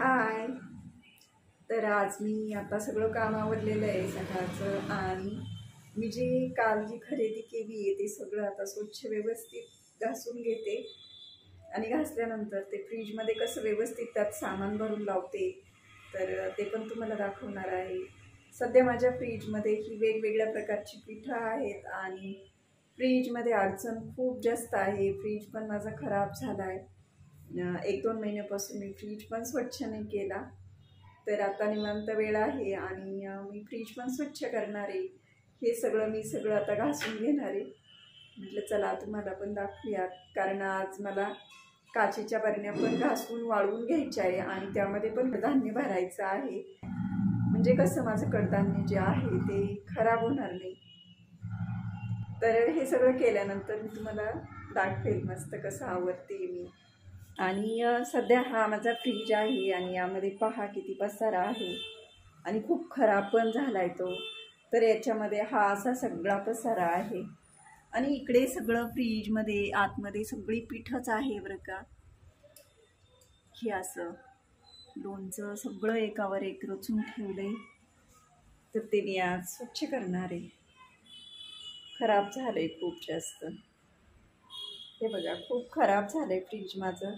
हाय. तर आज मी आता सगळं काम आवरलेलं आहे सकाळचं आणि मी काल जी खरेदी केली आहे ते सगळं आता स्वच्छ व्यवस्थित घासून घेते आणि घासल्यानंतर ते फ्रीजमध्ये कसं व्यवस्थित त्यात सामान भरून लावते तर ते पण तुम्हाला दाखवणार आहे. सध्या माझ्या फ्रीजमध्ये ही वेगवेगळ्या प्रकारची पिठं आहेत आणि फ्रीजमध्ये अडचण खूप जास्त आहे. फ्रीज पण माझा खराब झाला आहे. 1-2 महिन्यापासून मी फ्रीज पण स्वच्छ नाही केला. तर आता निवांत वेळ आहे आणि मी फ्रीज पण स्वच्छ करणार आहे. हे सगळं मी आता घासून घेणार आहे. म्हटलं चला तुम्हाला पण दाखवूयात, कारण आज मला काचेच्या बरण्या पण घासून वाळवून घ्यायच्या आहे आणि त्यामध्ये पण धान्य भरायचं आहे. म्हणजे कसं माझं कडधान्य जे आहे ते खराब होणार नाही. तर हे सगळं केल्यानंतर मी तुम्हाला दाखवेल मस्त कसं आवरते मी. आणि सध्या हा माझा फ्रीज आहे आणि यामध्ये पहा किती पसारा आहे आणि खूप खराब पण झाला आहे तो. तर याच्यामध्ये हा असा सगळा पसारा आहे आणि इकडे सगळं फ्रीजमध्ये आतमध्ये सगळी पिठंच आहे बरं का. हे असं लोणचं सगळं एकावर एक रचून ठेवलंय. तर ते मी आज स्वच्छ करणार आहे. खराब झालंय खूप जास्त. हे बघा खूप खराब झालंय फ्रीज माझं.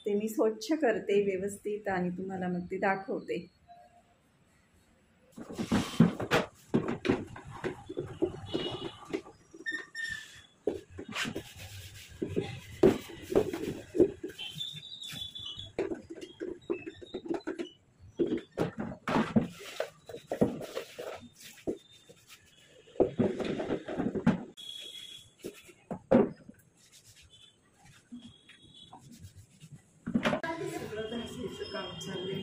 ते मी स्वच्छ करते व्यवस्थित आणि तुम्हाला मग ते दाखवते. सगळं घासायचं काम चाललंय